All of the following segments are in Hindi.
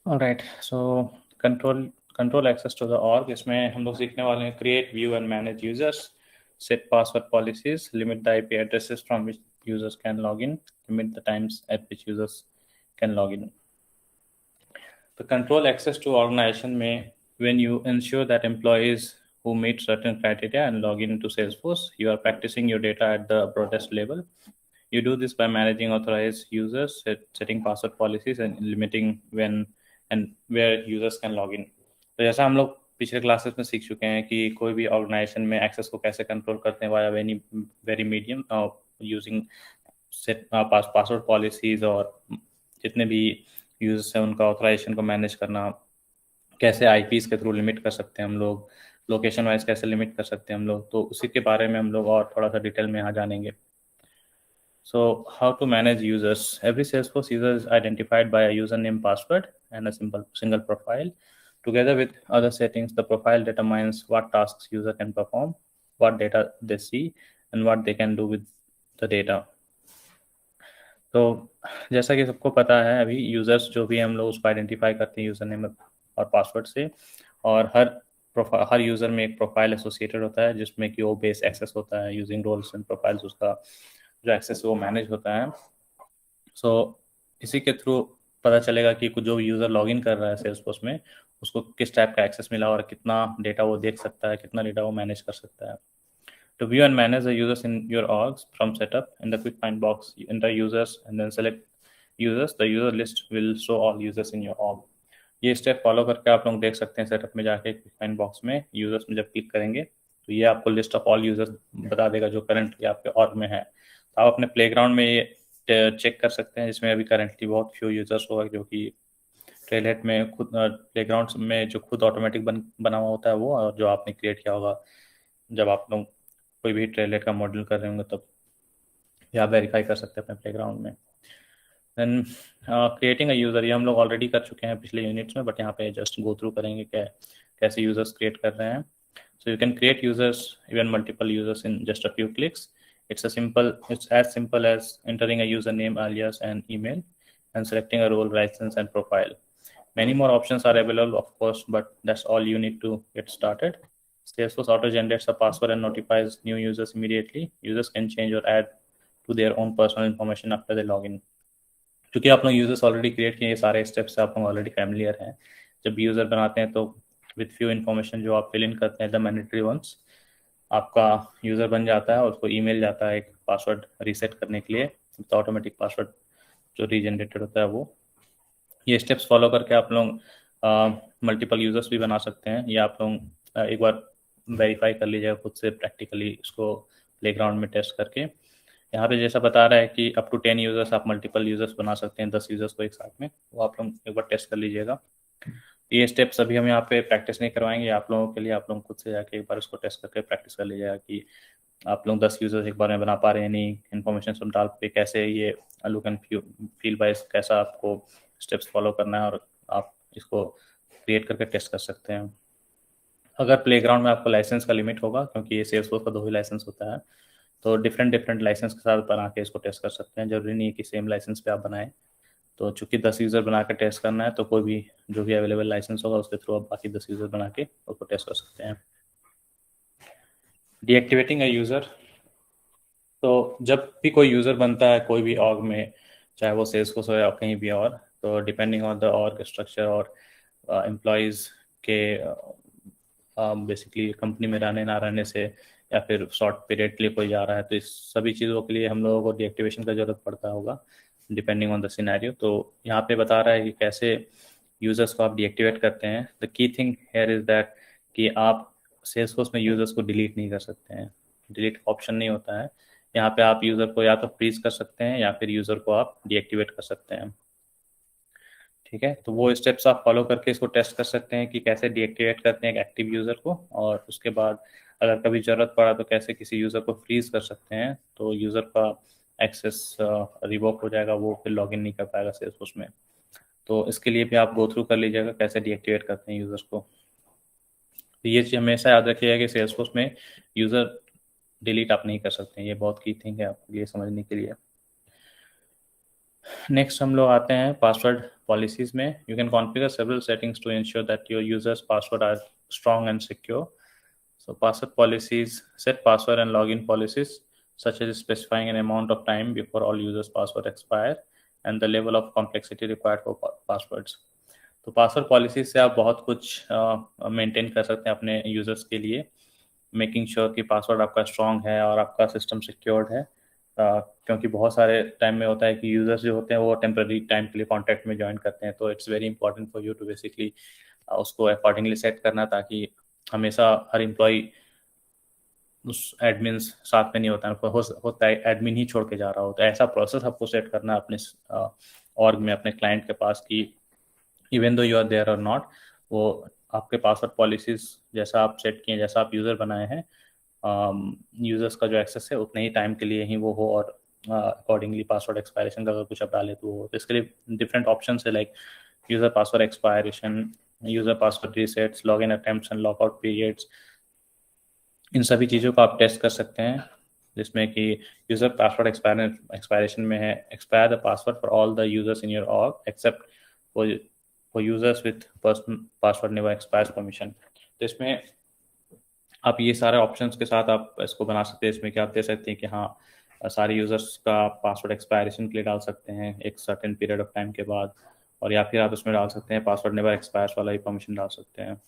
Alright, so control access to the org, इसमें हम लोग सीखने वाले हैं create, view and manage users, set password policies, limit the IP addresses from which users can log in, limit the times at which users can log in. The control access to organization may when you ensure that employees who meet certain criteria and log into Salesforce, you are practicing your data at the broadest level. You do this by managing authorized users, setting password policies, and limiting when and where users can log in. तो जैसा हम लोग पिछले क्लासेस में सीख चुके हैं कि कोई भी ऑर्गेनाइजेशन में एक्सेस को कैसे कंट्रोल करते हैं via very very medium using set password policies, और जितने भी यूजर्स हैं उनका ऑथराइजेशन को मैनेज करना, कैसे आईपीस के थ्रू लिमिट कर सकते हैं हम लोग, लोकेशन वाइज कैसे लिमिट कर सकते हैं हम लोग, तो उसी के बारे में हम लोग और थोड़ा सा डिटेल में यहाँ जानेंगे. So how to manage users? Every Salesforce user is identified by a username, password, and a single profile. Together with other settings, the profile determines what tasks user can perform, what data they see, and what they can do with the data. तो जैसा कि सबको पता है, अभी यूजर्स जो भी हम लोग उसको आइडेंटिफाई करते हैं यूजर नेम और पासवर्ड से, और हर यूजर में एक प्रोफाइल एसोसिएटेड होता है जिसमें कि वो बेस एक्सेस होता है यूजिंग रोल्स एंड प्रोफाइल्स, उसका जो एक्सेस वो मैनेज होता है. सो इसी के थ्रू पता चलेगा कि कुछ जो यूज़र लॉगिन कर रहा है सेल्सफोर्स में उसको किस टाइप का एक्सेस मिला और कितना डेटा वो देख सकता है, कितना डेटा वो मैनेज कर सकता है. To view and manage the users in your orgs from setup, in the quick find box, enter users and then select users. The user list will show all users in your org. ये स्टेप फॉलो करके आप लोग देख सकते हैं सेटअप में जाके क्विक फाइंड बॉक्स में यूजर्स में जब क्लिक करेंगे तो ये आपको लिस्ट ऑफ ऑल यूजर्स बता देगा जो करंटली आपके ऑर्ग में है. तो आप अपने प्लेग्राउंड में ये चेक कर सकते हैं, जिसमें अभी करंटली बहुत फ्यू यूजर्स होगा, जो कि ट्रेलहेड में खुद प्लेग्राउंड में जो खुद ऑटोमेटिक बना हुआ होता है वो, और जो आपने क्रिएट किया होगा जब आप लोग कोई भी ट्रेलहेड का मॉडल कर रहे होंगे तब ये आप वेरीफाई कर सकते हैं अपने प्लेग्राउंड में. देन क्रिएटिंग अ यूज़र, ये हम लोग ऑलरेडी कर चुके हैं पिछले यूनिट्स में, बट यहाँ पे जस्ट गो थ्रू करेंगे कैसे यूजर्स क्रिएट कर रहे हैं. So you can create users, even multiple users in just a few clicks. It's as simple as entering a username, alias, and email, and selecting a role, license, and profile. Many more options are available, of course, but that's all you need to get started. Salesforce auto-generates a password and notifies new users immediately. Users can change or add to their own personal information after they log in. क्योंकि आप लोग यूजर्स ऑलरेडी क्रिएट किए, ये सारे स्टेप्स से आप लोग ऑलरेडी फैमिलियर हैं. जब यूजर बनाते हैं तो विद फ्यू इन्फॉर्मेशन जो आप फिल इन करते हैं, द मैंडेटरी वंस, आपका यूज़र बन जाता है और उसको ईमेल जाता है एक पासवर्ड रीसेट करने के लिए, तो ऑटोमेटिक पासवर्ड जो रीजनरेटेड होता है वो. ये स्टेप्स फॉलो करके आप लोग मल्टीपल यूजर्स भी बना सकते हैं. या आप लोग एक बार वेरीफाई कर लीजिएगा खुद से प्रैक्टिकली इसको प्लेग्राउंड में टेस्ट करके. यहाँ पे जैसा बता रहा है कि अप टू 10 यूजर्स आप मल्टीपल यूजर्स बना सकते हैं, 10 यूजर्स को एक साथ में, वो आप लोग एक बार टेस्ट कर लीजिएगा. ये स्टेप्स अभी हम यहाँ पे प्रैक्टिस नहीं करवाएंगे आप लोगों के लिए, आप लोग खुद से जाके एक बार इसको टेस्ट करके प्रैक्टिस कर लीजिएगा कि आप लोग 10 यूजर्स एक बार में बना पा रहे हैं नहीं, इन्फॉर्मेशन सब डाल पे कैसे ये लुक एंड फील वाइज कैसा आपको स्टेप्स फॉलो करना है, और आप इसको क्रिएट करके टेस्ट कर सकते हैं. अगर प्लेग्राउंड में आपको लाइसेंस का लिमिट होगा, क्योंकि ये सेल्सफोर्स का 2 ही लाइसेंस होता है, तो डिफरेंट लाइसेंस के साथ बना के इसको टेस्ट कर सकते हैं. जरूरी नहीं है कि सेम लाइसेंस पे आप बनाएं. तो चूंकि 10 यूज़र बना के टेस्ट करना है, तो कोई भी जो भी अवेलेबल लाइसेंस होगा उसके थ्रू आप बाकी 10 यूज़र बना के उसको टेस्ट कर सकते हैं. डीएक्टिवेटिंग अ यूज़र, तो जब भी कोई यूज़र बनता है कोई भी ऑर्ग में, चाहे वो सेल्सफोर्स हो या कहीं भी और, तो depending on the org structure और एम्प्लॉयज़ के बेसिकली कंपनी में रहने ना रहने से, या फिर शॉर्ट पीरियड के लिए कोई जा रहा है, तो इस सभी चीज़ों के लिए हम लोगों को डीएक्टिवेशन का ज़रूरत पड़ता होगा डिपेंडिंग ऑन द सिनेरियो. तो यहाँ पे बता रहा है कि कैसे यूज़र्स को आप डीएक्टिवेट करते हैं. The key thing here is that कि आप सेल्सफोर्स में यूज़र्स को डिलीट नहीं कर सकते हैं, डिलीट ऑप्शन नहीं होता है. यहाँ पे आप यूज़र को या तो फ्रीज कर सकते हैं या फिर यूज़र को आप डीएक्टिवेट कर सकते हैं. ठीक है, तो वो स्टेप्स आप फॉलो करके इसको टेस्ट कर सकते हैं कि कैसे डीएक्टिवेट करते हैं एक एक्टिव यूज़र को, और उसके बाद अगर कभी ज़रूरत पड़ा तो कैसे किसी यूज़र को फ्रीज कर सकते हैं, तो यूज़र का एक्सेस रिवोक हो जाएगा, वो फिर लॉगिन नहीं कर पाएगा सेल्सफोर्स में. तो इसके लिए भी आप गो थ्रू कर लीजिएगा कैसे डीएक्टिवेट करते हैं यूज़र्स को. तो ये चीज़ हमेशा याद रखिएगा कि सेल्सफोर्स में यूज़र डिलीट आप नहीं कर सकते हैं, ये बहुत की थिंग है आपके लिए समझने के लिए. नेक्स्ट हम लोग आते हैं पासवर्ड पॉलिसीज में. You can configure several settings to ensure that your users password are strong and secure. So password policies set password and login policies such as specifying an amount of time before all users password expire and the level of complexity required for passwords. तो पासवर्ड पॉलिसी से आप बहुत कुछ मेंटेन कर सकते हैं अपने यूजर्स के लिए, मेकिंग श्योर कि पासवर्ड आपका स्ट्रांग है और आपका सिस्टम सिक्योर्ड है. क्योंकि बहुत सारे टाइम में होता है कि यूजर्स जो होते हैं वो टेम्पररी टाइम के लिए कॉन्ट्रैक्ट में ज्वाइन करते हैं, तो it's very important for you to basically उसको अकॉर्डिंगली सेट करना, ताकि हमेशा हर एम्प्लॉय उस एडमिन साथ में नहीं होता है, होता है एडमिन ही छोड़ के जा रहा होता है. ऐसा प्रोसेस आपको सेट करना है अपने ऑर्ग में, अपने क्लाइंट के पास, कि even though you are there और नॉट, वो आपके पासवर्ड पॉलिसीज जैसा आप सेट किए, जैसा आप यूज़र बनाए हैं, यूजर्स का जो एक्सेस है उतने ही टाइम के लिए ही वो हो, और अकॉर्डिंगली पासवर्ड एक्सपायरेशन का अगर कुछ आप डाले तो वो, तो इसके लिए डिफरेंट ऑप्शन है, like user password expiration, user password resets, login attempts and lockout periods. इन सभी चीज़ों को आप टेस्ट कर सकते हैं, जिसमें कि यूजर पासवर्ड एक्सपायरेशन में है expire the password for all the users in your org except for users with password never expires permission. तो इसमें आप ये सारे ऑप्शंस के साथ आप इसको बना सकते हैं. इसमें क्या आप दे सकते हैं कि हाँ, सारे यूजर्स का पासवर्ड एक्सपायरेशन के लिए डाल सकते हैं एक सर्टेन पीरियड ऑफ टाइम के बाद, और या फिर आप इसमें डाल सकते हैं पासवर्ड नेवर एक्सपायर्स वाला ही परमिशन डाल सकते हैं.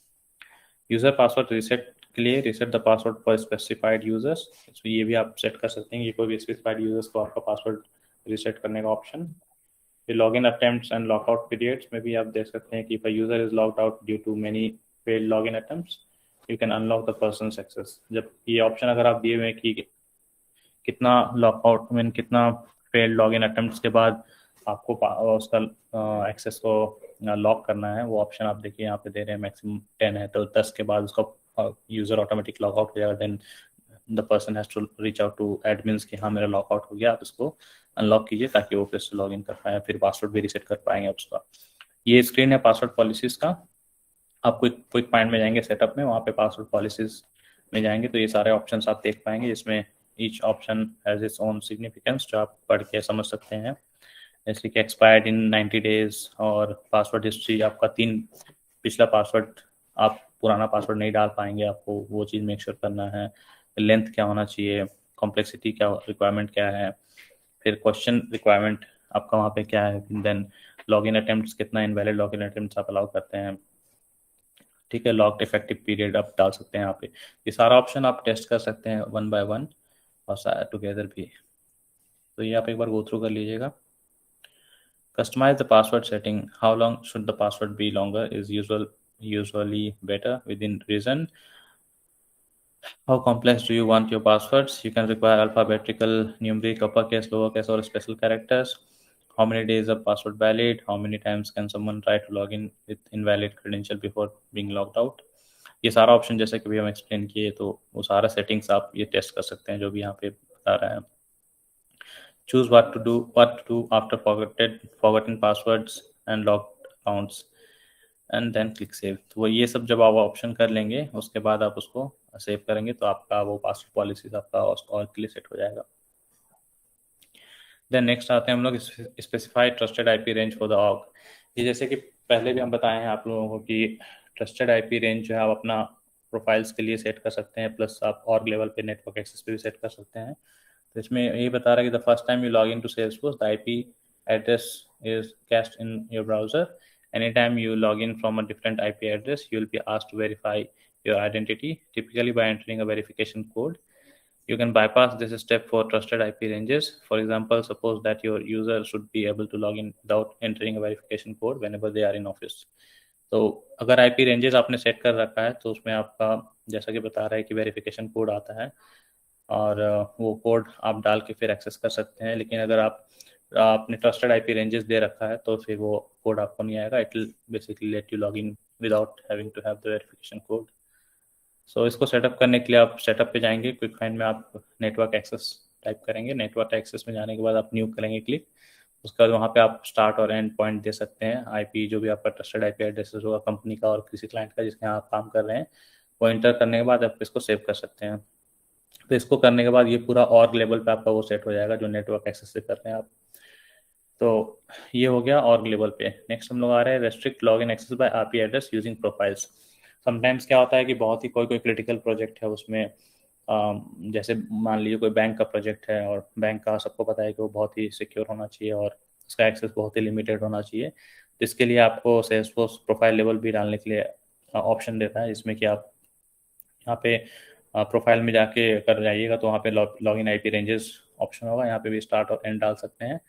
यूजर पासवर्ड रीसेट के लिए reset the password for specified users, तो ये भी आप सेट कर सकते हैं, ये कोई भी स्पेसिफाइड यूजर्स को आपका पासवर्ड रीसेट करने का ऑप्शन. फिर login attempts and lockout periods में भी आप देख सकते हैं कि if a user is logged out due to many failed login attempts you can unlock the persons access. जब ये ऑप्शन अगर आप दिए हुए हैं कि कितना लॉकआउट मीन कितना फेल्ड लॉगिन अटेम्प्ट्स के बाद आपको उसका एक्सेस को लॉक करना है, वो ऑप्शन आप देखिए यहाँ पे दे रहे हैं, मैक्सिमम 10 है, तो 10 के बाद उसका यूजर ऑटोमेटिक लॉग आउट हो जाएगा. Then the person has to reach out to admins कि हाँ मेरा लॉक आउट हो गया, आप इसको अनलॉक कीजिए ताकि वो फिर से लॉग इन कर पाए, फिर पासवर्ड भी रीसेट कर पाएंगे उसका. ये स्क्रीन है पासवर्ड पॉलिसीज का. आप क्विक पॉइंट में जाएंगे सेटअप में, वहाँ पे पासवर्ड पॉलिसीज में जाएंगे तो ये सारे ऑप्शंस आप देख पाएंगे, जिसमें each option has its own significance जो आप पढ़ के समझ सकते हैं. जैसे कि एक्सपायर्ड इन 90 डेज, और पासवर्ड हिस्ट्री आपका पिछला पासवर्ड आप पुराना पासवर्ड नहीं डाल पाएंगे, आपको वो चीज़ मेक श्योर करना है. लेंथ क्या होना चाहिए, कॉम्प्लेक्सिटी क्या रिक्वायरमेंट क्या है, फिर क्वेश्चन रिक्वायरमेंट आपका वहाँ पे क्या है, देन लॉगिन अटेम्प्ट्स कितना इनवैलिड लॉगिन अटेम्प्ट्स आप अलाउ करते हैं, ठीक है, लॉक्ड इफेक्टिव पीरियड आप डाल सकते हैं यहाँ पे. ये सारा ऑप्शन आप टेस्ट कर सकते हैं वन बाय वन और टुगेदर भी. तो ये आप एक बार गो थ्रू कर लीजिएगा. Customize the password setting. How long should the password be? Longer is usually better within reason. How complex do you want your passwords? You can require alphabetical, numeric, uppercase, lowercase, or special characters. How many days of password valid? How many times can someone try to log in with invalid credential before being logged out? ये सारा ऑप्शन जैसे कि भी हम एक्सप्लेन किए, तो वो सारा सेटिंग्स आप ये टेस्ट कर सकते हैं जो भी यहाँ पे बता रहा है. Choose what to do after forgotten passwords and locked accounts and then click save. तो वो ये सब जब आप ऑप्शन कर लेंगे उसके बाद आप उसको सेव करेंगे तो आपका वो पासवर्ड पॉलिसीज आपका और के लिए सेट हो जाएगा. देन नेक्स्ट आते हैं हम लोग specified trusted IP range for the org. ये जैसे कि पहले भी हम बताए हैं आप लोगों को कि ट्रस्टेड आईपी रेंज जो है आप अपना प्रोफाइल्स के लिए सेट कर सकते हैं, प्लस आप ऑर्ग लेवल पे नेटवर्क एक्सेस पे भी सेट कर सकते हैं. तो इसमें यही बता रहा है कि the first time you log in to Salesforce the IP address is cached in your browser. Anytime you log in from a different IP address, you will be asked to verify your identity, typically by entering a verification code. You can bypass this step for trusted IP ranges. For example, suppose that your user should be able to log in without entering a verification code whenever they are in office. तो अगर IP रेंजेस आपने सेट कर रखा है तो उसमें आपका जैसा कि बता रहा है कि वेरिफिकेशन कोड आता है, और वो कोड आप डाल के फिर एक्सेस कर सकते हैं. लेकिन अगर आपने ट्रस्टेड आईपी रेंजेस दे रखा है तो फिर वो कोड आपको नहीं आएगा. It will basically let you log in without having to have the verification code. So इसको सेटअप करने के लिए आप सेटअप पे जाएंगे, क्विक फाइंड में आप नेटवर्क एक्सेस टाइप करेंगे. नेटवर्क एक्सेस में जाने के बाद आप न्यू करेंगे क्लिक. उसके बाद वहाँ पे आप स्टार्ट और एंड पॉइंट दे सकते हैं. आईपी जो भी आपका ट्रस्टेड आईपी एड्रेस होगा कंपनी का और किसी क्लाइंट का जिसके यहाँ आप काम कर रहे हैं, वो एंटर करने के बाद आप इसको सेव कर सकते हैं. तो इसको करने के बाद ये पूरा ऑर्ग लेवल पे आपका वो सेट हो जाएगा जो नेटवर्क एक्सेस से कर रहे हैं आप. तो ये हो गया ऑर्ग लेवल पे। नेक्स्ट हम लोग आ रहे हैं restrict login access by IP address using profiles. Sometimes क्या होता है कि बहुत ही कोई क्रिटिकल प्रोजेक्ट है, उसमें जैसे मान लीजिए कोई बैंक का प्रोजेक्ट है, और बैंक का सबको पता है कि वो बहुत ही सिक्योर होना चाहिए और उसका एक्सेस बहुत ही लिमिटेड होना चाहिए। इसके लिए आपको सेल्सफोर्स प्रोफाइल लेवल भी डालने के लिए ऑप्शन देता है, जिसमें कि आप यहाँ पे प्रोफाइल में जाके कर जाइएगा तो वहाँ पे लॉगिन आईपी रेंजेस ऑप्शन होगा, यहाँ पे भी स्टार्ट और एंड डाल सकते हैं।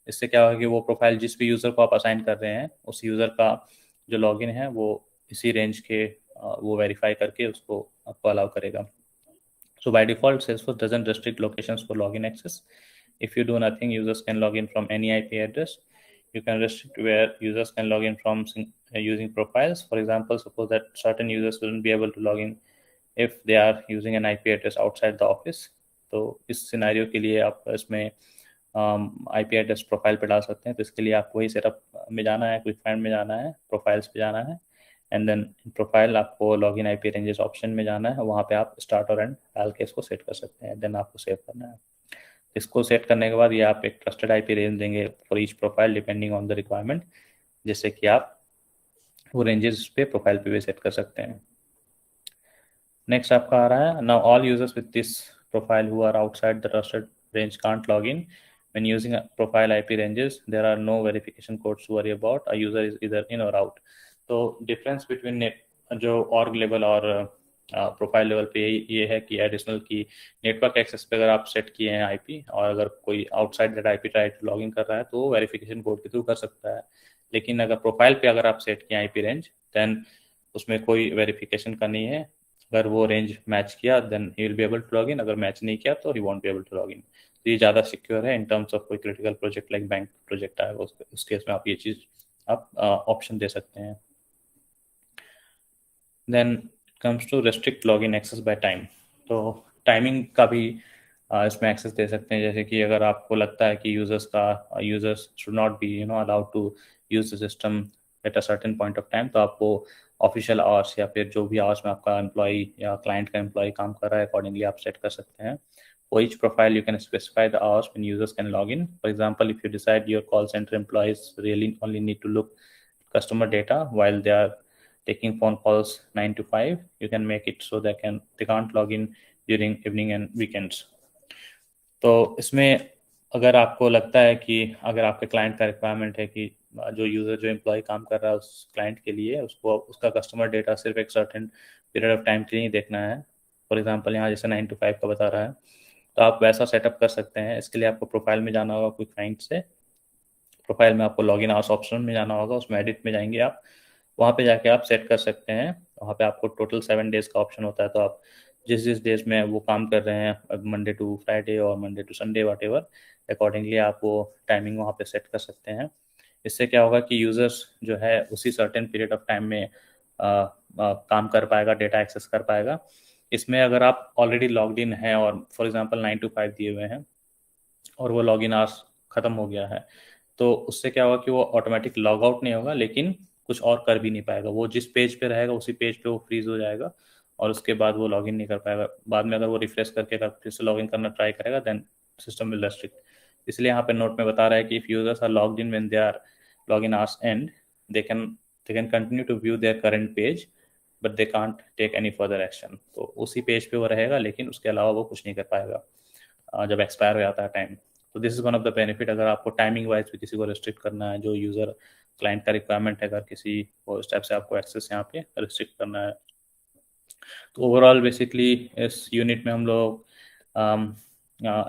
इससे क्या होगा कि वो प्रोफाइल जिस भी यूज़र को आप असाइन कर रहे हैं, उस यूज़र का जो लॉगिन है वो इसी रेंज के वो वेरीफाई करके उसको आपको अलाउ करेगा। So by default, Salesforce doesn't restrict locations for login access. If you do nothing, users can log in from any IP address. You can restrict where users can log in from using profiles. For example, suppose that certain users wouldn't be able to log in if they are using an IP address outside the office. तो इस सिनेरियो के लिए आप इसमें IP एड्रेस प्रोफाइल पे डाल सकते हैं। तो इसके लिए आपको वही सेटअप में जाना है, क्विक फाइंड में जाना है, प्रोफाइल्स पे जाना है, एंड देन प्रोफाइल आपको लॉगिन आईपी रेंजेस ऑप्शन में जाना है, वहाँ पे आप स्टार्ट और एंड डाल के इसको सेट कर सकते हैं। देन आपको सेव करना है। इसको सेट करने के बाद ये आप एक ट्रस्टेड आईपी रेंज देंगे for each profile depending on the requirement, जिससे कि आप वो रेंजेस पे प्रोफाइल पे भी सेट कर सकते हैं। नेक्स्ट आपका आ रहा है now all users with this profile who are outside the trusted range can't log in when using a profile IP ranges. There are no verification codes to worry about. A user is either in or out. तो डिफरेंस बिटवीन जो ऑर्ग लेवल और प्रोफाइल लेवल पे ये है कि एडिशनल की नेटवर्क एक्सेस पे अगर आप सेट किए हैं आईपी, और अगर कोई outside that IP try to login कर रहा है तो वो वेरिफिकेशन कोड के थ्रू कर सकता है। लेकिन अगर प्रोफाइल पे अगर आप सेट किए आईपी रेंज, देन उसमें कोई वेरिफिकेशन का नहीं है। अगर वो रेंज मैच किया then he will be able to log in, अगर मैच नहीं किया तो he won't be able to log in. तो ये ज़्यादा सिक्योर है इन टर्म्स ऑफ कोई critical project like bank project आएगा, उस केस में आप ये चीज़ आप ऑप्शन दे सकते हैं। Then comes to restrict login access by time. तो टाइमिंग का भी इसमें एक्सेस दे सकते हैं, जैसे कि अगर आपको लगता है कि users should not be allowed to use the system at a certain point of time, तो आपको ऑफिशियल आवर्स या फिर जो भी आवर्स में आपका एम्प्लॉय या क्लाइंट का एम्प्लॉय काम कर रहा है अकॉर्डिंगली आप सेट कर सकते हैं। For each profile, you can specify the hours when users can log in. For example, if you decide your call center employees really only need to look at customer data while they are taking phone calls 9 to 5, you can make it so they can't log in during evening and weekends. तो इसमें अगर आपको लगता है कि अगर आपके क्लाइंट का रिक्वायरमेंट है कि जो एम्प्लॉय काम कर रहा है उस क्लाइंट के लिए उसको उसका कस्टमर डेटा सिर्फ एक सर्टेन पीरियड ऑफ टाइम के लिए देखना है, फॉर एग्जांपल यहाँ जैसे 9 to 5 का बता रहा है, तो आप वैसा सेटअप कर सकते हैं। इसके लिए आपको प्रोफाइल में जाना होगा, क्विक फाइंड से प्रोफाइल में आपको लॉगिन आवर्स ऑप्शन में जाना होगा, उसमें एडिट में जाएंगे आप, वहाँ पे जाके आप सेट कर सकते हैं। वहाँ पे आपको टोटल 7 डेज का ऑप्शन होता है, तो आप जिस डेज में वो काम कर रहे हैं मंडे टू फ्राइडे और Monday to Sunday whatever, accordingly आप वो टाइमिंग वहाँ पे सेट कर सकते हैं। इससे क्या होगा कि यूजर्स जो है उसी सर्टेन पीरियड ऑफ टाइम में काम कर पाएगा, डेटा एक्सेस कर पाएगा। इसमें अगर आप ऑलरेडी लॉग्ड इन हैं और फॉर एग्जांपल 9 to 5 दिए हुए हैं और वो लॉगिन आवर्स ख़त्म हो गया है, तो उससे क्या होगा कि वो ऑटोमेटिक लॉग आउट नहीं होगा, लेकिन कुछ और कर भी नहीं पाएगा। वो जिस पेज पे रहेगा उसी पेज पे वो फ्रीज हो जाएगा और उसके बाद वो लॉगिन नहीं कर पाएगा। बाद में अगर वो रिफ्रेश करके अगर फिर से लॉगिन करना ट्राई करेगा देन सिस्टम विल रेस्ट्रिक्ट। इसलिए यहाँ पे नोट में बता रहा है कि if users are logged in when they are login hours and they can continue to view their current page but they can't take any further action. तो उसी पेज पे वो रहेगा, लेकिन उसके अलावा वो कुछ नहीं कर पाएगा जब एक्सपायर हो जाता है टाइम। तो this is one of the benefit अगर आपको टाइमिंग वाइज भी किसी को रिस्ट्रिक्ट करना है, जो यूजर क्लाइंट का रिक्वायरमेंट है, अगर किसी को इस टाइप से आपको एक्सेस यहाँ पे रिस्ट्रिक्ट करना है। तो ओवरऑल बेसिकली इस यूनिट में हम लोग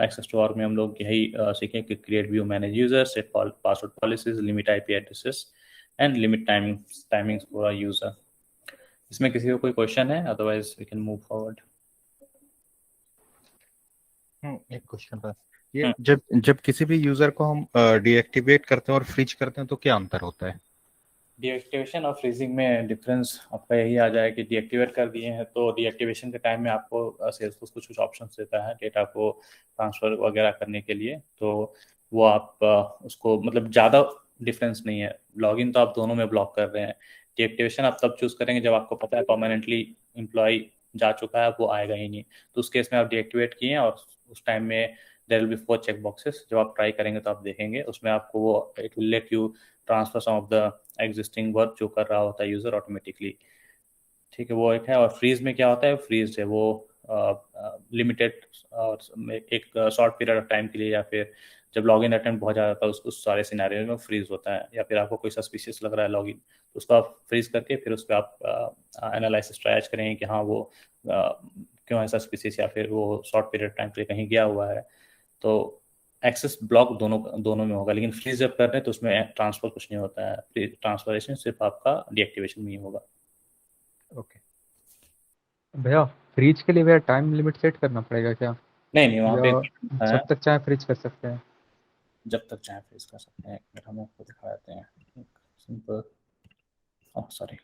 एक्सेस टू ऑर्ग में हम लोग यही सीखें कि create view manage user, set password policies, limit IP addresses and limit timings for a user. इसमें किसी को कोई क्वेश्चन है, otherwise we can move forward. एक क्वेश्चन था ये, जब किसी भी यूजर को हम डीएक्टिवेट करते हैं और फ्रीज करते हैं तो क्या अंतर होता है? डीएक्टिवेशन और फ्रीजिंग में डिफरेंस आपका यही आ जाए कि डीएक्टिवेट कर दिए हैं तो डीएक्टिवेशन के टाइम में आपको सेल्सफोर्स कुछ ऑप्शन देता है डेटा को ट्रांसफर वगैरह करने के लिए, तो वो आप उसको मतलब ज़्यादा डिफरेंस नहीं है। लॉगिन तो आप दोनों में ब्लॉक कर रहे हैं, डीएक्टिवेशन आप तब चूज़ करेंगे जब आपको पता है परमानेंटली एम्प्लॉय जा चुका है, वो आएगा ही नहीं। तो उस केस में आप डीएक्टिवेट किए और उस टाइम में there will be 4 check boxes. जब आप ट्राई करेंगे तो आप देखेंगे उसमें आपको वो it will let you transfer some of the existing work जो कर रहा होता है यूजर ऑटोमेटिकली। ठीक है, वो एक है। और फ्रीज में क्या होता है, फ्रीज है वो लिमिटेड एक शॉर्ट पीरियड ऑफ टाइम के लिए, या फिर जब लॉगिन अटेम्प्ट बहुत ज़्यादा होता है उस सारे सिनेरियो में फ्रीज होता है। या फिर आपको कोई सस्पिशियस लग रहा है लॉगिन, तो उसको आप फ्रीज करके फिर उस पर आप एनालिसिस ट्राइज करेंगे कि हाँ वो क्यों है सस्पिशियस, या फिर वो शॉर्ट पीरियड टाइम के लिए कहीं गया हुआ है। तो एक्सेस ब्लॉक दोनों दोनों में होगा, लेकिन फ्रीज जब कर रहे हैं तो उसमें ट्रांसफर कुछ नहीं होता है, ट्रांसफरेशन सिर्फ आपका डीएक्टिवेशन में ही होगा। ओके। भैया फ्रीज के लिए भैया टाइम लिमिट सेट करना पड़ेगा क्या, नहीं नहीं, वहाँ पे या है, जब तक चाहे फ्रीज कर सकते हैं? जब तक चाहे फ्रीज कर सकते हैं। एक मिनट हम आपको दिखा देते हैं एक simple, sorry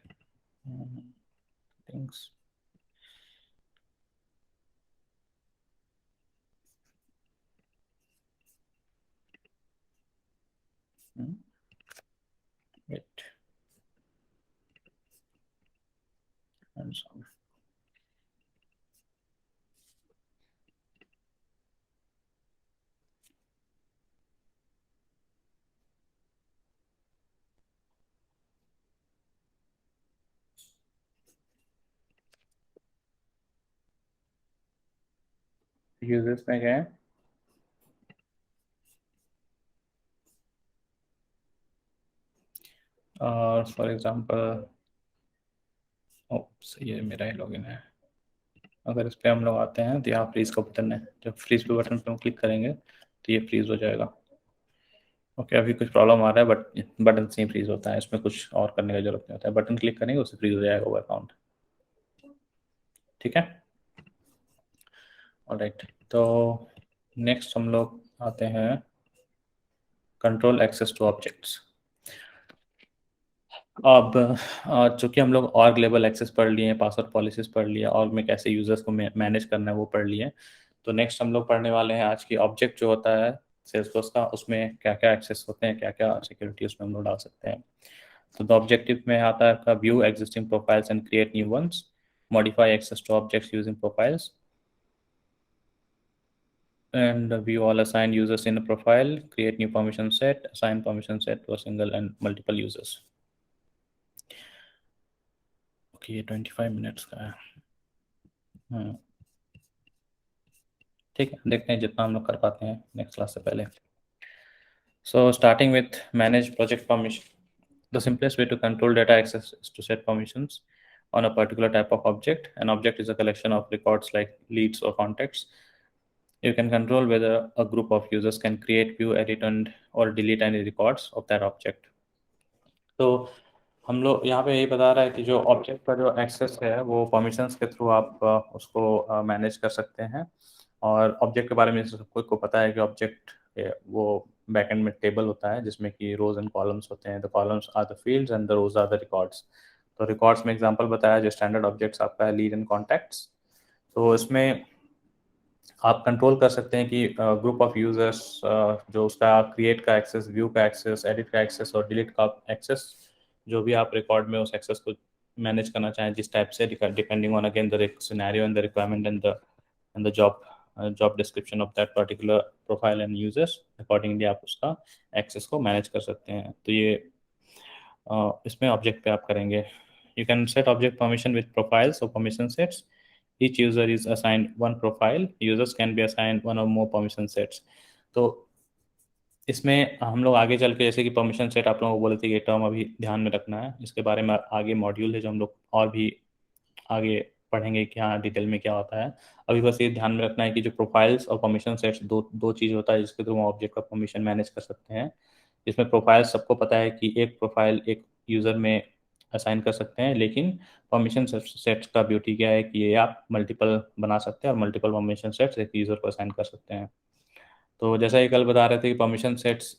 things. Wait and sorry. Users में गए और फॉर एग्जांपल सही है, मेरा ही लॉगिन है। अगर इस पे हम लोग आते हैं तो यहाँ फ्रीज का बटन है, जब फ्रीज पे बटन पे हम क्लिक करेंगे तो ये फ्रीज हो जाएगा। ओके, अभी कुछ प्रॉब्लम आ रहा है बट बटन से ही फ्रीज होता है, इसमें कुछ और करने की जरूरत नहीं होता है। बटन क्लिक करेंगे उससे फ्रीज हो जाएगा वो अकाउंट। ठीक है, ऑलराइट। तो नेक्स्ट हम लोग आते हैं कंट्रोल एक्सेस टू ऑब्जेक्ट्स। अब चूंकि हम लोग ऑर्ग लेवल एक्सेस पढ़ लिए, पासवर्ड पॉलिसीज पढ़ लिए, ऑर्ग में कैसे यूजर्स को मैनेज करना है वो पढ़ लिए, तो नेक्स्ट हम लोग पढ़ने वाले हैं आज की ऑब्जेक्ट जो होता है सेल्सफोर्स का, उसमें क्या क्या एक्सेस होते हैं, क्या क्या सिक्योरिटी उसमें हम लोग डाल सकते हैं। तो द ऑब्जेक्टिव में आता है आपका view existing profiles and create new ones, modify access to objects using profiles, and view all assigned users in a profile, create new permission set, assign permission set to a single and multiple users. Okay, ये 25 मिनट्स का है। ठीक है, देखते हैं जितना हम लोग कर पाते हैं नेक्स्ट क्लास से पहले। So starting with manage project permission, the simplest way to control data access is to set permissions on a particular type of object. An object is a collection of records like leads or contacts. You can control whether a group of users can create, view, edit, and or delete any records of that object. तो हम लोग यहाँ पे यही बता रहा है कि जो ऑब्जेक्ट का जो एक्सेस है वो परमिशंस के थ्रू आप उसको मैनेज कर सकते हैं। और ऑब्जेक्ट के बारे में सबको को पता है कि ऑब्जेक्ट वो बैकएंड में टेबल होता है जिसमें कि रोज एंड कॉलम्स होते हैं। The columns are the fields and the rows are the records. तो रिकॉर्ड्स में एग्जांपल बताया जो स्टैंडर्ड ऑब्जेक्ट्स आपका है लीड एंड कॉन्टैक्ट्स। तो इसमें आप कंट्रोल कर सकते हैं कि ग्रुप ऑफ यूजर्स जो उसका क्रिएट का एक्सेस, व्यू का एक्सेस, एडिट का एक्सेस और डिलीट का एक्सेस, जो भी आप रिकॉर्ड में उस एक्सेस को मैनेज करना चाहें जिस टाइप से, depending on again the scenario and the requirement and the job description of that particular profile and users, accordingly आप उसका एक्सेस को मैनेज कर सकते हैं। तो ये इसमें ऑब्जेक्ट पे आप करेंगे। You can set object permission with profiles और permission sets. Each user is assigned one profile. Users can be assigned one or more permission sets. तो इसमें हम लोग आगे चल के, जैसे कि परमिशन सेट आप लोगों को बोले थे कि टर्म अभी ध्यान में रखना है, इसके बारे में आगे मॉड्यूल है जो हम लोग और भी आगे पढ़ेंगे कि हाँ डिटेल में क्या होता है। अभी बस ये ध्यान में रखना है कि जो प्रोफाइल्स और परमिशन सेट्स दो दो चीज़ होता है जिसके थ्रू हम ऑब्जेक्ट का परमिशन मैनेज कर सकते हैं। इसमें प्रोफाइल सबको पता है कि एक प्रोफाइल एक यूज़र में असाइन कर सकते हैं, लेकिन परमिशन सेट्स का ब्यूटी क्या है कि ये आप मल्टीपल बना सकते हैं और मल्टीपल परमिशन सेट्स एक यूज़र को असाइन कर सकते हैं। तो जैसा ये कल बता रहे थे कि परमिशन सेट्स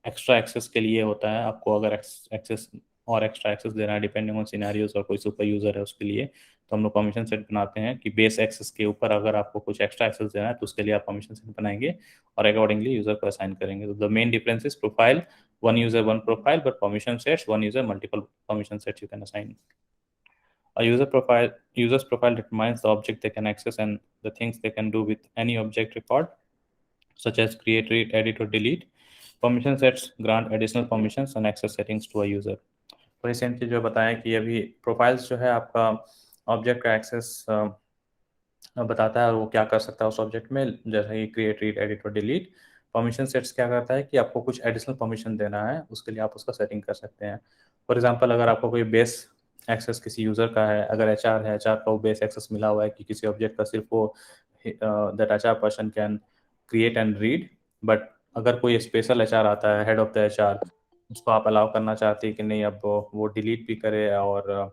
एक्स्ट्रा एक्सेस के लिए होता है। आपको अगर एक्सेस और एक्स्ट्रा एक्सेस देना है डिपेंडिंग ऑन सिनेरियोस और कोई सुपर यूज़र है उसके लिए, तो हम लोग परमिशन सेट बनाते हैं कि बेस एक्सेस के ऊपर अगर आपको कुछ एक्स्ट्रा एक्सेस देना है तो उसके लिए आप परमिशन सेट बनाएंगे और अकॉर्डिंगली यूज़र को असाइन करेंगे। तो the main difference is profile, one user one profile, but permission sets one user multiple permission sets you can assign. A user's profile determines the object they can access and the things they can do with any object record. such as create, read, edit, or delete. Permission sets grant additional permissions and access settings to a user. तो रिसेंटली जो बताया कि अभी प्रोफाइल्स जो है आपका ऑब्जेक्ट का एक्सेस बताता है और वो क्या कर सकता है उस ऑब्जेक्ट में, जैसे कि क्रिएट, रीड, एडिट और डिलीट। परमिशन सेट्स क्या करता है कि आपको कुछ एडिशनल परमिशन देना है, उसके लिए आप उसका सेटिंग कर सकते हैं। फॉर एग्जांपल, अगर आपको कोई बेस एक्सेस किसी यूज़र का है, अगर एचआर है, एचआर का वो बेस एक्सेस मिला हुआ है कि किसी ऑब्जेक्ट का सिर्फ वो that HR person can create and read, but अगर कोई स्पेशल एचआर आता है, हेड ऑफ द एचआर, उसको आप अलाउ करना चाहते हैं कि नहीं अब वो डिलीट भी करे और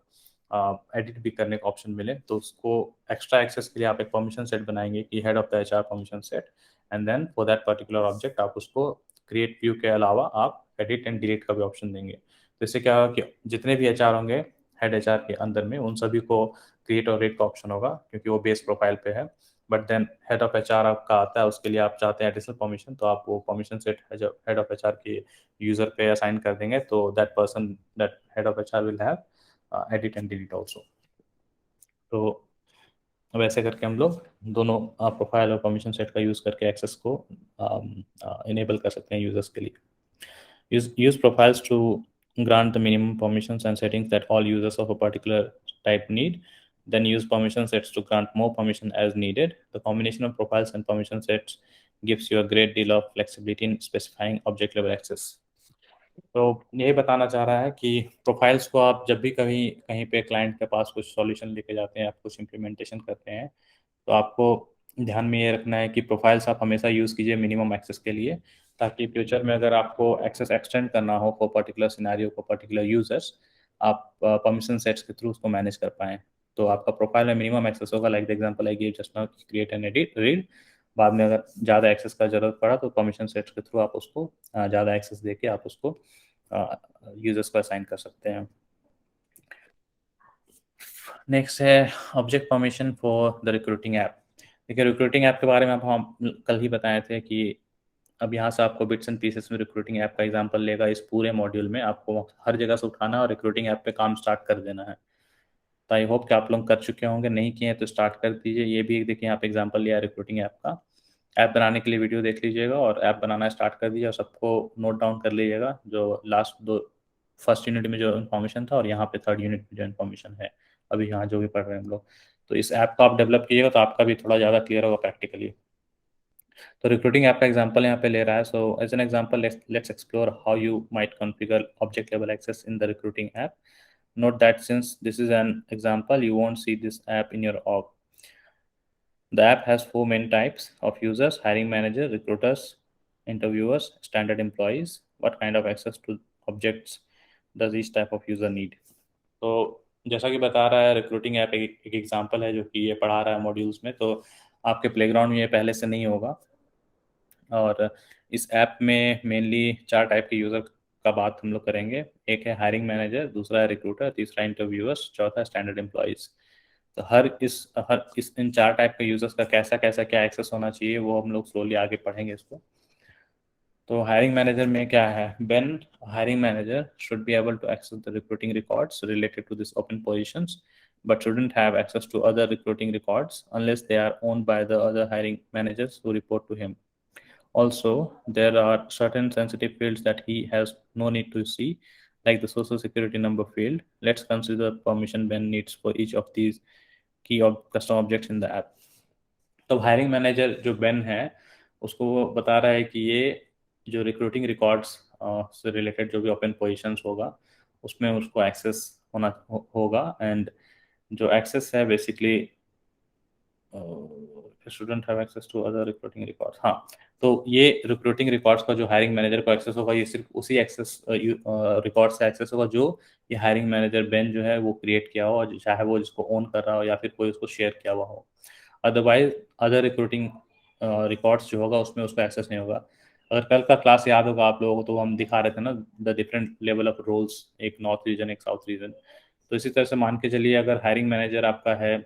एडिट भी करने का ऑप्शन मिले, तो उसको एक्स्ट्रा एक्सेस के लिए आप एक परमिशन सेट बनाएंगे कि head of the HR permission set, and then for that particular object आप उसको क्रिएट व्यू के अलावा आप एडिट एंड डिलीट का भी ऑप्शन देंगे। तो इससे क्या होगा कि जितने भी एचआर होंगे हेड एचआर के अंदर में, उन सभी को क्रिएट और रीड का ऑप्शन होगा क्योंकि वो बेस प्रोफाइल पे है। But then head of HR आपका आता है, उसके लिए आप चाहते हैं एडिशनल परमिशन, तो आप वो permission set head of HR के यूजर पे असाइन कर देंगे, तो that person, that head of HR will have edit and delete also. तो वैसे करके हम लोग दोनों प्रोफाइल और परमिशन सेट का यूज़ करके एक्सेस को इनेबल कर सकते हैं यूजर्स के लिए। Use profiles to grant the minimum permissions and settings that all users of a particular type need, then use permission sets to grant more permission as needed. The combination of profiles and permission sets gives you a great deal of flexibility in specifying object level access. तो यही बताना चाह रहा है कि प्रोफाइल्स को आप जब भी कहीं कहीं पे क्लाइंट के पास कुछ सॉल्यूशन लेके जाते हैं, आप कुछ इम्प्लीमेंटेशन करते हैं, तो आपको ध्यान में ये रखना है कि प्रोफाइल्स आप हमेशा यूज़ कीजिए मिनिमम एक्सेस के लिए, ताकि फ्यूचर में अगर आपको एक्सेस एक्सटेंड करना हो for particular scenario for particular users, आप परमिशन सेट्स के थ्रू उसको मैनेज कर पाएँ। तो आपका प्रोफाइल में मिनिमम एक्सेस होगा, like the example I give just now, create and edit, read. बाद में अगर ज़्यादा एक्सेस का ज़रूरत पड़ा तो परमिशन सेट्स के थ्रू आप उसको ज़्यादा एक्सेस देके आप उसको यूजर्स को असाइन कर सकते हैं। नेक्स्ट है object permission for the recruiting app. देखिए, रिक्रूटिंग ऐप के बारे में हम कल ही बताए थे कि अब यहाँ से आपको बिट्स एंड पीसेस में रिक्रूटिंग ऐप का एग्जांपल लेगा। इस पूरे मॉड्यूल में आपको हर जगह से उठाना और रिक्रूटिंग ऐप पे काम स्टार्ट कर देना है। तो आई होप कि आप लोग कर चुके होंगे, नहीं किए हैं तो स्टार्ट कर दीजिए। ये भी एक देखिए यहाँ पे एग्जांपल लिया है रिक्रूटिंग ऐप का। ऐप बनाने के लिए वीडियो देख लीजिएगा और ऐप बनाना स्टार्ट कर दीजिए और सबको नोट डाउन कर लीजिएगा, जो लास्ट दो फर्स्ट यूनिट में जो इन्फॉर्मेशन था और यहाँ पे थर्ड यूनिट में जो इन्फॉर्मेशन है अभी यहाँ जो भी पढ़ रहे हैं हम लोग। तो इस ऐप को आप डेवलप कीजिएगा तो आपका भी थोड़ा ज़्यादा क्लियर होगा प्रैक्टिकली। तो रिक्रूटिंग ऐप का एग्जांपल यहाँ पे ले रहा है। So as an example let's explore how you might configure object level access in the recruiting app. Note that since this is an example, you won't see this app in your org. The app has four main types of users: hiring manager, recruiters, interviewers, standard employees. What kind of access to objects does each type of user need? तो जैसा कि बता रहा है रिक्रूटिंग ऐप एक एग्जांपल है जो कि ये पढ़ा रहा है मॉड्यूल्स में, तो आपके प्लेग्राउंड में ये पहले से नहीं होगा। और इस ऐप में मेनली 4 टाइप के यूज़र का बात हम लोग करेंगे। एक है हायरिंग मैनेजर, दूसरा है रिक्रूटर, तीसरा इंटरव्यूअर्स, चौथा स्टैंडर्ड एम्प्लॉयज़। तो हर इस इन 4 टाइप के यूज़र्स का कैसा क्या एक्सेस होना चाहिए वो हम लोग स्लोली आगे पढ़ेंगे इसको। तो हायरिंग मैनेजर में क्या है, when hiring manager should be able to access the recruiting records related to this open positions but shouldn't have access to other recruiting records unless they are owned by the other hiring managers who report to him. Also, there are certain sensitive fields that he has no need to see, like the social security number field. Let's consider permission Ben needs for each of these key custom objects in the app. तो हायरिंग मैनेजर जो बेन है उसको वो बता रहा है कि ये जो रिक्रूटिंग रिकॉर्ड्स से रिलेटेड जो भी ओपन पोजीशंस होगा उसमें उसको एक्सेस होगा। एंड जो एक्सेस है basically student have access to other recruiting records. हाँ, तो ये रिक्रूटिंग रिकॉर्ड्स का जो हायरिंग मैनेजर को एक्सेस होगा ये सिर्फ उसी एक्सेस रिकॉर्ड से एक्सेस होगा जो ये हायरिंग मैनेजर बेन जो है वो क्रिएट किया हो, और चाहे वो जिसको ओन कर रहा हो या फिर कोई उसको शेयर किया हुआ हो। अदरवाइज अदर रिक्रूटिंग रिकॉर्ड्स जो होगा उसमें उसको एक्सेस नहीं होगा। अगर कल का क्लास याद होगा आप लोगों को तो हम दिखा रहे थे ना the different level of roles, एक नॉर्थ रीजन एक साउथ रीजन। तो इसी तरह से मान के चलिए अगर हायरिंग मैनेजर आपका है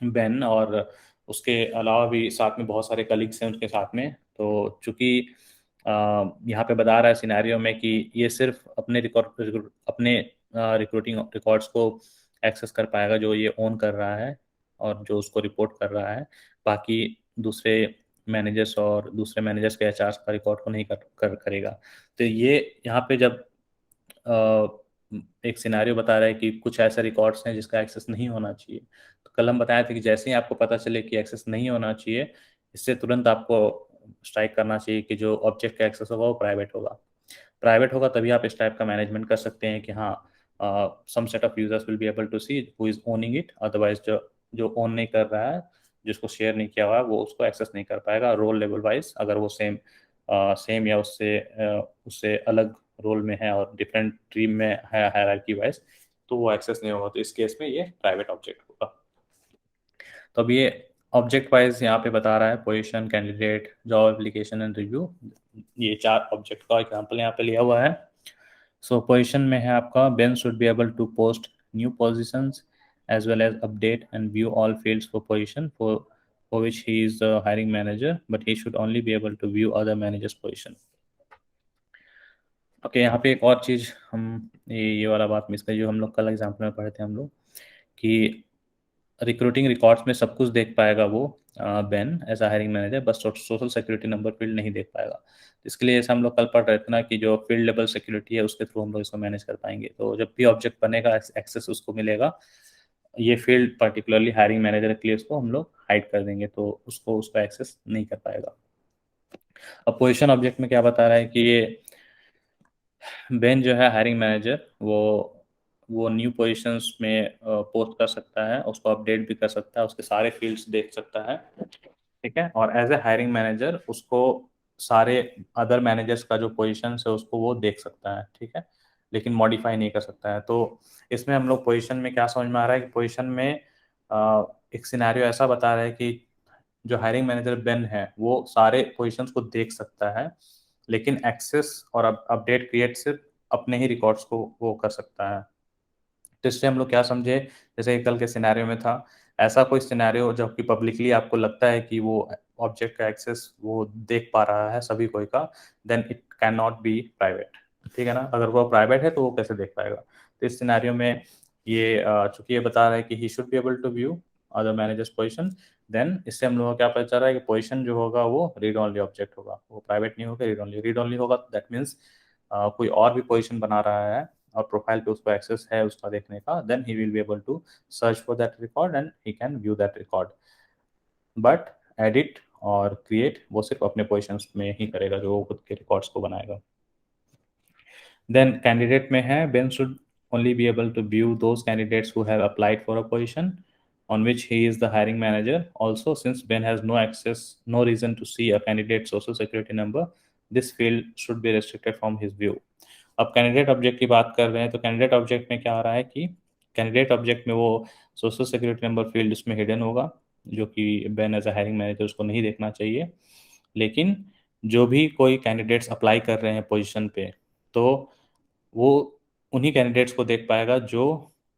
बेन और उसके अलावा भी साथ में बहुत सारे कलीग्स हैं उसके साथ में, तो चूंकि यहाँ पे बता रहा है सिनेरियो में कि ये सिर्फ अपने रिक्रूटिंग रिकॉर्ड्स को एक्सेस कर पाएगा जो ये ओन कर रहा है और जो उसको रिपोर्ट कर रहा है। बाकी दूसरे मैनेजर्स और दूसरे मैनेजर्स के एचआर का रिकॉर्ड को नहीं करेगा। तो ये यहाँ पे जब एक सिनारियो बता रहा है कि कुछ ऐसे रिकॉर्ड्स हैं जिसका एक्सेस नहीं होना चाहिए, तो कल हम बताए थे कि जैसे ही आपको पता चले कि एक्सेस नहीं होना चाहिए, इससे तुरंत आपको स्ट्राइक करना चाहिए कि जो ऑब्जेक्ट का एक्सेस होगा वो प्राइवेट होगा। प्राइवेट होगा तभी आप इस टाइप का मैनेजमेंट कर सकते हैं कि हाँ, some set of users will be able to see who is owning it, otherwise जो जो ओन नहीं कर रहा है, जिसको शेयर नहीं किया हुआ है, वो उसको एक्सेस नहीं कर पाएगा। रोल लेवल वाइज अगर वो सेम या उससे अलग रोल में है और डिफरेंट टीम में है हायरार्की वाइज, तो वो एक्सेस नहीं होगा। तो इस केस में ये प्राइवेट ऑब्जेक्ट होगा। तो अब ये ऑब्जेक्ट वाइज यहाँ पे बता रहा है position, candidate, job application and review. ये 4 ऑब्जेक्ट का एग्जांपल यहाँ पे लिया हुआ है। सो पोजीशन में है आपका Ben should be able to post new positions as well as update and view all fields for position for which he is the hiring manager, but he should only be able to view other managers position. Okay, यहाँ पे एक और चीज़ हम ये वाला बात मिस कर, जो हम लोग कल एग्जाम्पल में पढ़े थे हम लोग, कि रिक्रूटिंग रिकॉर्ड्स में सब कुछ देख पाएगा वो Ben as a hiring manager, बस सोशल सिक्योरिटी नंबर फील्ड नहीं देख पाएगा। इसके लिए जैसे हम लोग कल पढ़ रहे थे ना कि जो फील्ड लेवल सिक्योरिटी है उसके थ्रू हम लोग इसको मैनेज कर पाएंगे। तो जब भी ऑब्जेक्ट बनेगा एक्सेस उसको मिलेगा, ये फील्ड पर्टिकुलरली हायरिंग मैनेजर के लिए उसको हम लोग हाइड कर देंगे, तो उसको एक्सेस नहीं कर पाएगा। अब पोजीशन ऑब्जेक्ट में क्या बता रहा है कि ये बेन जो है हायरिंग मैनेजर, वो न्यू पोजीशंस में पोस्ट कर सकता है, उसको अपडेट भी कर सकता है, उसके सारे फील्ड्स देख सकता है, ठीक है। और एज ए हायरिंग मैनेजर उसको सारे अदर मैनेजर्स का जो पोजीशन है उसको वो देख सकता है, ठीक है, लेकिन मॉडिफाई नहीं कर सकता है। तो इसमें हम लोग पोजीशन में क्या समझ में आ रहा है कि पोजीशन में एक सिनेरियो ऐसा बता रहा है कि जो हायरिंग मैनेजर बेन है वो सारे पोजीशंस को देख सकता है, लेकिन एक्सेस और अपडेट क्रिएट सिर्फ अपने ही रिकॉर्ड्स को वो कर सकता है। तो इससे हम लोग क्या समझे, जैसे कल के सिनेरियो में था, ऐसा कोई सिनेरियो जब कि पब्लिकली आपको लगता है कि वो ऑब्जेक्ट का एक्सेस वो देख पा रहा है सभी कोई का, then it cannot be private, ठीक है ना। अगर वो प्राइवेट है तो वो कैसे देख पाएगा। तो इस सिनेरियो में ये चूंकि ये बता रहा है कि he should be able to view other managers position, then इससे हम लोगों को क्या पता चल रहा है कि पोजीशन जो होगा वो रीड ओनली ऑब्जेक्ट होगा, वो प्राइवेट नहीं होगा, रीड ओनली होगा। दैट मीन्स कोई और भी पोजीशन बना रहा है और प्रोफाइल पे उसको एक्सेस है उसका देखने का, then he will be able to search for that record and he can view that record. But edit और क्रिएट वो सिर्फ अपने पोजीशंस में ही करेगा, जो वो खुद के रिकॉर्ड्स को बनाएगा। देन कैंडिडेट में है Ben should only be able to view those candidates who have applied for a position on which he is the hiring manager. Also, since Ben has no reason to see a candidate's social security number, this field should be restricted from his view. अब कैंडिडेट ऑब्जेक्ट की बात कर रहे हैं, तो कैंडिडेट ऑब्जेक्ट में क्या आ रहा है कि कैंडिडेट ऑब्जेक्ट में वो सोशल सिक्योरिटी नंबर फील्ड उसमें हिडन होगा, जो कि Ben as a hiring manager उसको नहीं देखना चाहिए। लेकिन जो भी कोई कैंडिडेट्स अप्लाई कर रहे हैं पोजीशन पे, तो वो उन्हीं कैंडिडेट्स को देख पाएगा जो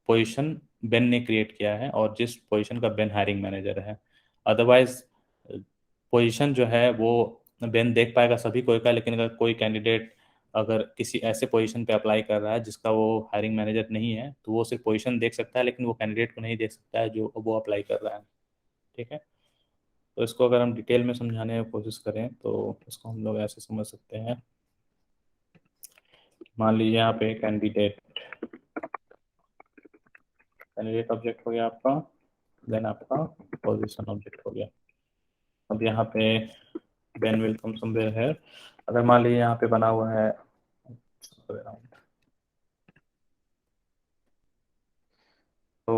पोजीशन बेन ने क्रिएट किया है और जिस पोजीशन का बेन हायरिंग मैनेजर है। अदरवाइज पोजीशन जो है वो बेन देख पाएगा सभी कोई का, लेकिन अगर कोई कैंडिडेट अगर किसी ऐसे पोजीशन पे अप्लाई कर रहा है जिसका वो हायरिंग मैनेजर नहीं है, तो वो सिर्फ पोजीशन देख सकता है, लेकिन वो कैंडिडेट को नहीं देख सकता है जो वो अप्लाई कर रहा है, ठीक है। तो इसको अगर हम डिटेल में समझाने की कोशिश करें तो इसको हम लोग ऐसे समझ सकते हैं। मान लीजिए यहाँ पे कैंडिडेट ऑब्जेक्ट हो गया आपका, देन आपका पोजीशन ऑब्जेक्ट हो गया। अब यहाँ पे Ben will come somewhere here. अगर मान लीजिए यहाँ पे बना हुआ है तो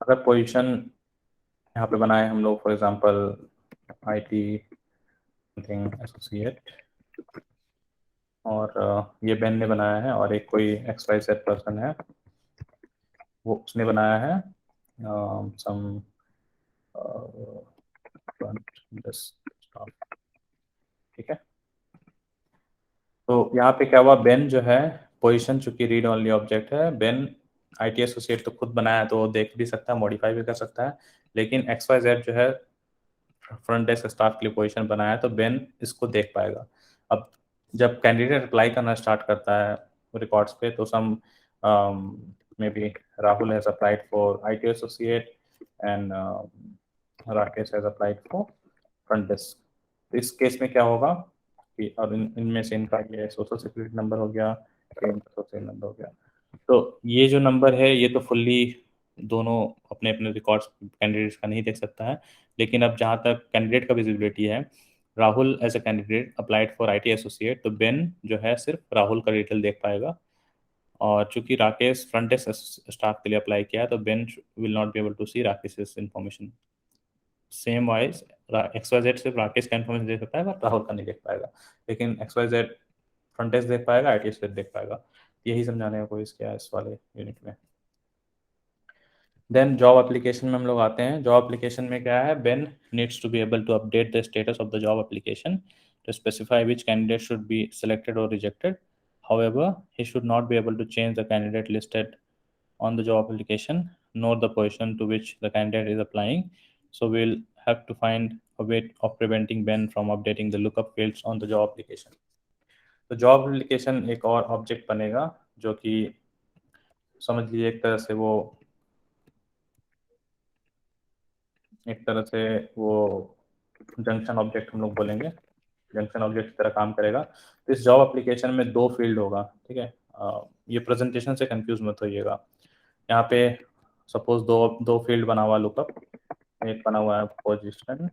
अगर पोजीशन यहाँ पे बनाए हम लोग, फॉर एग्जांपल IT एसोसिएट, और ये बेन ने बनाया है, और एक कोई XYZ पर्सन है वो उसने बनाया है सम फ्रंट डेस्क स्टाफ, ठीक है। तो यहाँ पे क्या हुआ, बेन जो है पोजीशन चूंकि रीड ओनली ऑब्जेक्ट है, बेन IT एसोसिएट तो खुद बनाया तो वो देख भी सकता है, मॉडिफाई भी कर सकता है, लेकिन XYZ जो है फ्रंट डेस्क स्टाफ के लिए पोजीशन बनाया है, तो बेन इसको देख पाएगा। अब जब कैंडिडेट अप्लाई करना स्टार्ट करता है रिकॉर्ड्स पे, तो some maybe Rahul has applied for IT associate, and Rakesh has applied for front desk. तो इस केस में क्या होगा कि और इनमें से इनका ये सोशल सिक्योरिटी नंबर हो गया, इनका सोशल नंबर हो गया। तो ये जो नंबर है ये तो फुल्ली दोनों अपने अपने रिकॉर्ड्स कैंडिडेट्स का नहीं देख सकता है, लेकिन अब जहाँ तक कैंडिडेट का विजिबिलिटी है, Rahul as a candidate applied for IT associate, तो बेन जो है सिर्फ राहुल का डिटेल देख पाएगा, और चूंकि राकेश फ्रंट डेस्क स्टाफ के लिए अप्लाई किया है तो Ben will not be able to see Rakesh information. Same wise XYZ सिर्फ राकेश का इन्फॉर्मेशन देख सकता है बट राहुल का नहीं देख पाएगा, लेकिन XYZ फ्रंट डेस्क देख पाएगा, IT एसोसिएट देख पाएगा। यही समझाने का कोशिश किया है इस वाले यूनिट में। देन जॉब एप्लीकेशन में हम लोग आते हैं। जॉब एप्लीकेशन में क्या है, Ben needs to be able to update the status of the job application to specify which candidate should be selected or rejected. However, he should not be able to change the candidate listed on the job application nor the position to which the candidate is applying. So we'll have to find a way of preventing Ben from updating the lookup fields on the job application. तो जॉब एप्लीकेशन एक और ऑब्जेक्ट बनेगा जो कि समझ लीजिए एक तरह से वो जंक्शन ऑब्जेक्ट हम लोग बोलेंगे, जंक्शन ऑब्जेक्ट की तरह काम करेगा। तो इस जॉब एप्लीकेशन में दो फील्ड होगा, ठीक है। ये प्रेजेंटेशन से कंफ्यूज मत होइएगा। यहाँ पे सपोज दो दो फील्ड बना हुआ लुकअप, एक बना हुआ है पोजीशन,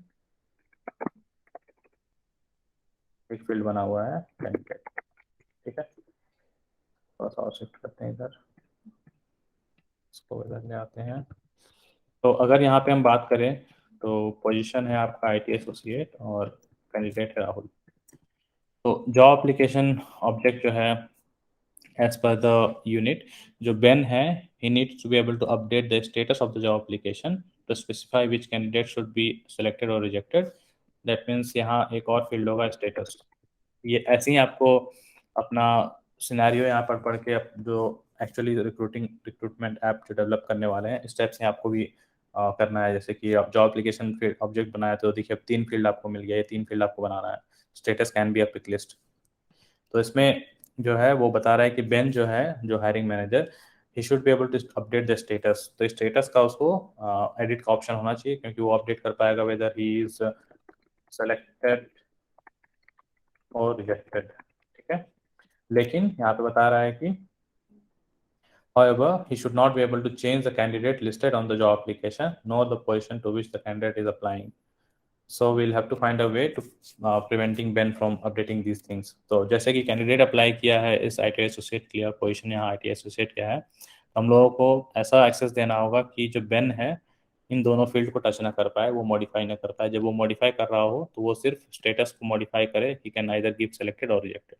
एक फील्ड बना हुआ है कैंडिडेट, ठीक है। थोड़ा सा और शिफ्ट करते हैं इधर, इसको इधर ले आते हैं। तो अगर यहाँ पे हम बात करें तो पोजीशन है आपका IT एसोसिएट और कैंडिडेट है राहुल। तो जॉब एप्लीकेशन ऑब्जेक्ट जो है as per the unit, जो Ben है, he needs to be able to update the status of the job application to specify which candidate should be selected or rejected. That means यहाँ एक और फील्ड होगा status। ये ऐसे ही आपको अपना सिनेरियो यहाँ पर पढ़ के जो एक्चुअली रिक्रूटमेंट ऐप जो डेवलप करने वाले हैं इस टाइप से आपको भी करना है। जैसे कि आप जॉब एप्लीकेशन फील्ड ऑब्जेक्ट बनाया तो देखिए अब 3 फील्ड आपको मिल गया, ये 3 फील्ड आपको बनाना है। Status can be a pick list. तो इसमें जो है वो बता रहा है कि बेन जो है, जो hiring manager, he should be able to update the status. तो स्टेटस का उसको एडिट का ऑप्शन होना चाहिए, क्योंकि वो अपडेट कर पाएगा वेदर ही इज सेलेक्टेड और रिजेक्टेड, ठीक है। लेकिन यहाँ पे बता रहा है कि however he should not be able to change the candidate listed on the job application nor the position to which the candidate is applying. So we'll have to find a way to preventing Ben from updating these things. तो जैसे कि कैंडिडेट अप्लाई किया है इस IT एसोसिएट के लिए, पोजीशन यहाँ IT एसोसिएट क्या है, हम लोगों को ऐसा एक्सेस देना होगा कि जो बेन है इन दोनों फील्ड को टच ना कर पाए, वो मॉडिफाई ना कर पाए। जब वो मॉडिफाई कर रहा हो तो वो सिर्फ स्टेटस को मॉडिफाई करे, he can either give selected और रिजेक्टेड।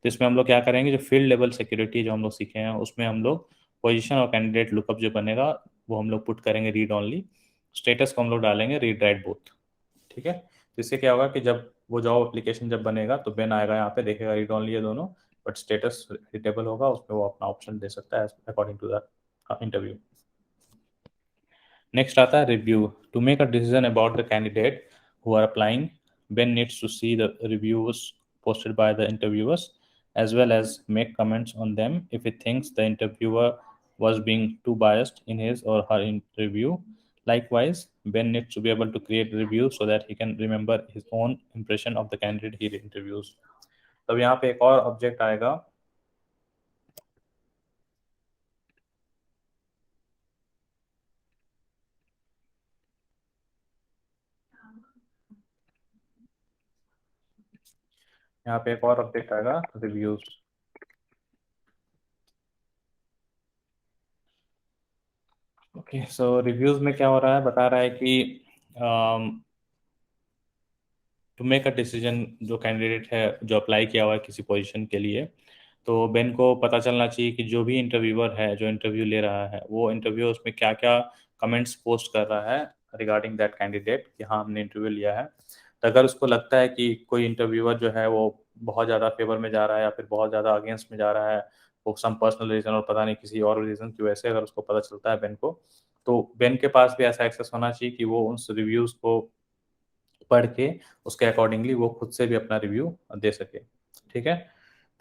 तो इसमें हम लोग क्या करेंगे, जो फील्ड लेवल सिक्योरिटी जो हम लोग सीखे हैं उसमें हम लोग पोजीशन और कैंडिडेट लुकअप जो बनेगा वो हम लोग पुट करेंगे रीड ऑनली, स्टेटस को हम लोग डालेंगे रीड राइट बोथ, ठीक है। तो इससे क्या होगा कि जब वो जॉब एप्लीकेशन जब बनेगा तो बेन आएगा यहाँ पे देखेगा रीड ऑनली है दोनों, बट स्टेटस रीडेबल होगा, उसमें वो अपना ऑप्शन दे सकता है according to the interview. Next आता है review. To make a decision about the candidate who are applying, Ben needs to see the reviews posted by the interviewers as well as make comments on them if he thinks the interviewer was being too biased in his or her interview. Likewise, Ben needs to be able to create reviews so that he can remember his own impression of the candidate he interviews. तब यहाँ पे एक और ऑब्जेक्ट आएगा, यहाँ पे एक और ऑब्जेक्ट आएगा रिव्यूज। ओके, सो रिव्यूज में क्या हो रहा है, बता रहा है कि टू मेक अ डिसीजन, जो कैंडिडेट है जो अप्लाई किया हुआ है किसी पोजीशन के लिए, तो बेन को पता चलना चाहिए कि जो भी इंटरव्यूअर है जो इंटरव्यू ले रहा है वो इंटरव्यू उसमें क्या क्या कमेंट्स पोस्ट कर रहा है रिगार्डिंग दैट कैंडिडेट कि हाँ हमने इंटरव्यू लिया है। तो अगर उसको लगता है कि कोई इंटरव्यूअर जो है वो बहुत ज़्यादा फेवर में जा रहा है या फिर बहुत ज़्यादा अगेंस्ट में जा रहा है, वो सम पर्सनल रीज़न और पता नहीं किसी और रीज़न की वजह से अगर उसको पता चलता है बेन को, तो बेन के पास भी ऐसा एक्सेस होना चाहिए कि वो उन रिव्यूज़ को पढ़ के उसके अकॉर्डिंगली वो खुद से भी अपना रिव्यू दे सके, ठीक है।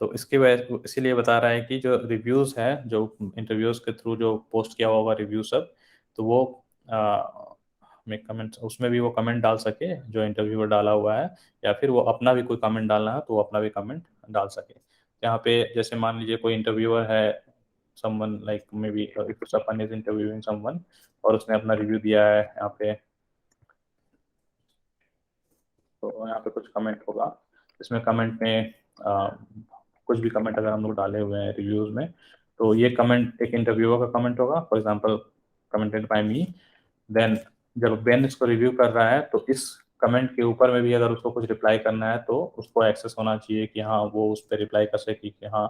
तो इसकी वजह इसीलिए बता रहा है कि जो रिव्यूज़ है जो इंटरव्यूज़ के थ्रू जो पोस्ट किया हुआ होगा रिव्यू सब, तो वो मेक कमेंट, उसमें भी वो कमेंट डाल सके जो इंटरव्यूअर डाला हुआ है, या फिर वो अपना भी कोई कमेंट डालना है तो वो अपना भी कमेंट डाल सके। यहाँ पे जैसे मान लीजिए कोई इंटरव्यूअर है, someone like may be if Sapan is interviewing someone, और उसने अपना रिव्यू दिया है यहाँ पे, तो यहाँ पे कुछ कमेंट होगा। इसमें कमेंट में कुछ भी कमेंट अगर हम लोग डाले हुए हैं रिव्यूज में, तो ये कमेंट एक इंटरव्यूअर का कमेंट होगा, for example commented by me. Then जब बेन इसको रिव्यू कर रहा है तो इस कमेंट के ऊपर में भी अगर उसको कुछ रिप्लाई करना है तो उसको एक्सेस होना चाहिए कि हाँ वो उस पर रिप्लाई कर सके कि हाँ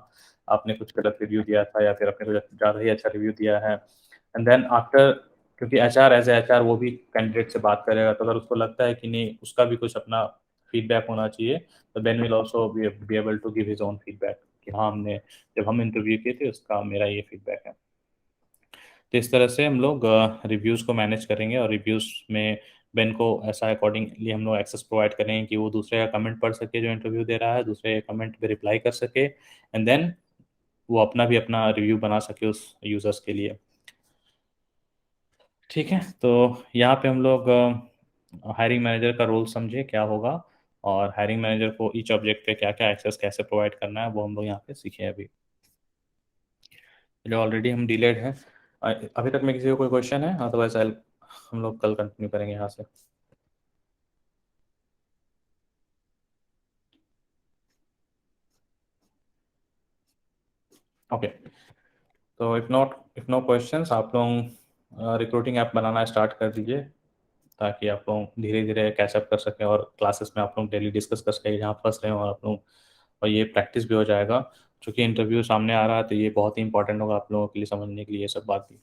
आपने कुछ गलत रिव्यू दिया था या फिर आपने कुछ ज़्यादा ही अच्छा रिव्यू दिया है। एंड देन आफ्टर, क्योंकि एचआर एज एचआर वो भी कैंडिडेट से बात करेगा, तो अगर उसको लगता है कि नहीं उसका भी कुछ अपना फीडबैक होना चाहिए, तो then will also be able to give his own feedback कि हाँ हमने जब हम इंटरव्यू किए थे उसका मेरा ये फीडबैक है। तो इस तरह से हम लोग रिव्यूज़ को मैनेज करेंगे, और रिव्यूज़ में बेन को ऐसा अकॉर्डिंगली हम लोग एक्सेस प्रोवाइड करेंगे कि वो दूसरे का कमेंट पढ़ सके जो इंटरव्यू दे रहा है, दूसरे कमेंट पे रिप्लाई कर सके, एंड देन वो अपना भी अपना रिव्यू बना सके उस यूज़र्स के लिए। ठीक है, तो यहाँ पे हम लोग हायरिंग मैनेजर का रोल समझे क्या होगा, और हायरिंग मैनेजर को ईच ऑब्जेक्ट पे क्या क्या एक्सेस कैसे प्रोवाइड करना है वो हम लोग यहाँ पे सीखे अभी। चलो ऑलरेडी हम डिलेड हैं। अभी तक में किसी को कोई क्वेश्चन है? अदरवाइज हम लोग कल कंटिन्यू करेंगे यहाँ से। ओके, तो इफ नो क्वेश्चंस, आप लोग रिक्रूटिंग ऐप बनाना स्टार्ट कर दीजिए, ताकि आप लोग धीरे धीरे कैचअप कर सकें और क्लासेस में आप लोग डेली डिस्कस कर सकें जहाँ फंस रहे हो, और आप लोग, और ये प्रैक्टिस भी हो जाएगा, क्योंकि इंटरव्यू सामने आ रहा है तो ये बहुत ही इंपॉर्टेंट होगा आप लोगों के लिए समझने के लिए ये सब बात भी।